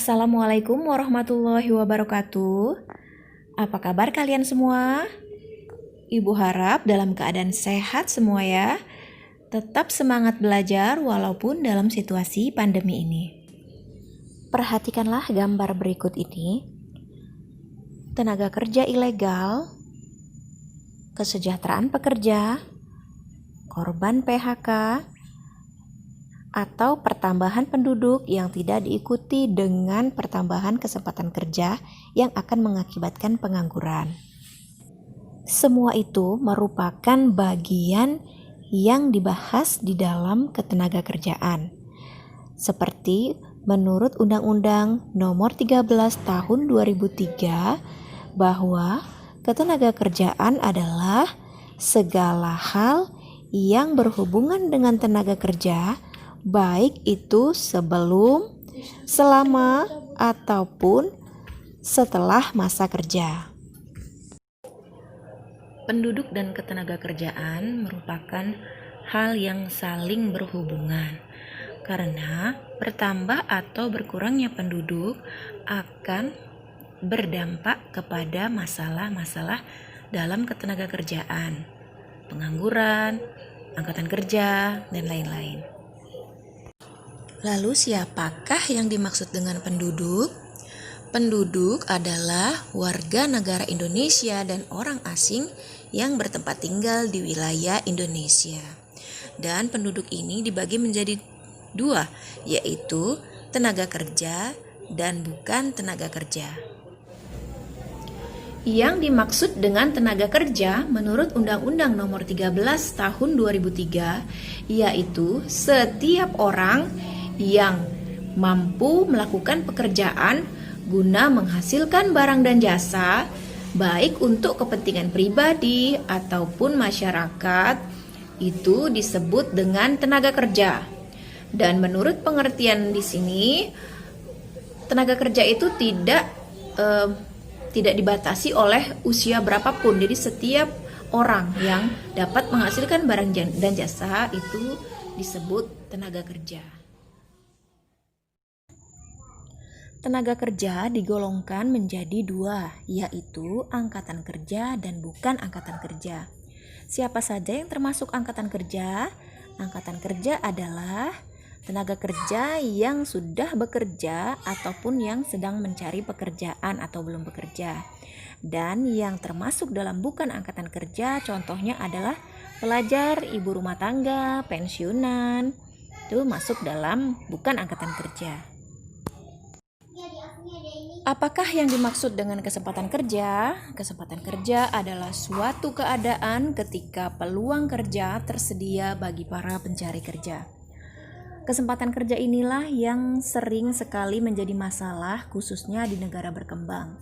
Assalamualaikum warahmatullahi wabarakatuh. Apa kabar kalian semua? Ibu harap dalam keadaan sehat semua ya. Tetap semangat belajar walaupun dalam situasi pandemi ini. Perhatikanlah gambar berikut ini. Tenaga kerja ilegal, kesejahteraan pekerja, korban PHK, atau pertambahan penduduk yang tidak diikuti dengan pertambahan kesempatan kerja yang akan mengakibatkan pengangguran. Semua itu merupakan bagian yang dibahas di dalam ketenagakerjaan. Seperti menurut Undang-Undang Nomor 13 Tahun 2003 bahwa ketenagakerjaan adalah segala hal yang berhubungan dengan tenaga kerja, baik itu sebelum, selama, ataupun setelah masa kerja. Penduduk dan ketenagakerjaan merupakan hal yang saling berhubungan, karena bertambah atau berkurangnya penduduk akan berdampak kepada masalah-masalah dalam ketenagakerjaan, pengangguran, angkatan kerja, dan lain-lain. Lalu siapakah yang dimaksud dengan penduduk? Penduduk adalah warga negara Indonesia dan orang asing yang bertempat tinggal di wilayah Indonesia. Dan penduduk ini dibagi menjadi dua, yaitu tenaga kerja dan bukan tenaga kerja. Yang dimaksud dengan tenaga kerja menurut Undang-Undang Nomor 13 Tahun 2003 yaitu setiap orang yang mampu melakukan pekerjaan guna menghasilkan barang dan jasa, baik untuk kepentingan pribadi ataupun masyarakat, itu disebut dengan tenaga kerja. Dan menurut pengertian di sini, tenaga kerja itu tidak dibatasi oleh usia berapapun. Jadi setiap orang yang dapat menghasilkan barang dan jasa itu disebut tenaga kerja. Tenaga kerja digolongkan menjadi dua, yaitu angkatan kerja dan bukan angkatan kerja. Siapa saja yang termasuk angkatan kerja? Angkatan kerja adalah tenaga kerja yang sudah bekerja ataupun yang sedang mencari pekerjaan atau belum bekerja. Dan yang termasuk dalam bukan angkatan kerja contohnya adalah pelajar, ibu rumah tangga, pensiunan. Itu masuk dalam bukan angkatan kerja. Apakah yang dimaksud dengan kesempatan kerja? Kesempatan kerja adalah suatu keadaan ketika peluang kerja tersedia bagi para pencari kerja. Kesempatan kerja inilah yang sering sekali menjadi masalah khususnya di negara berkembang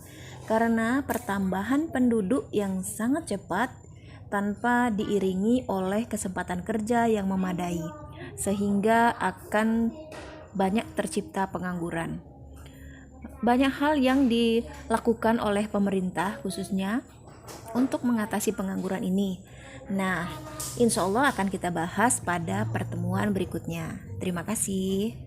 karena pertambahan penduduk yang sangat cepat tanpa diiringi oleh kesempatan kerja yang memadai sehingga akan banyak tercipta pengangguran. Banyak hal yang dilakukan oleh pemerintah khususnya untuk mengatasi pengangguran ini. Nah, insya Allah akan kita bahas pada pertemuan berikutnya. Terima kasih.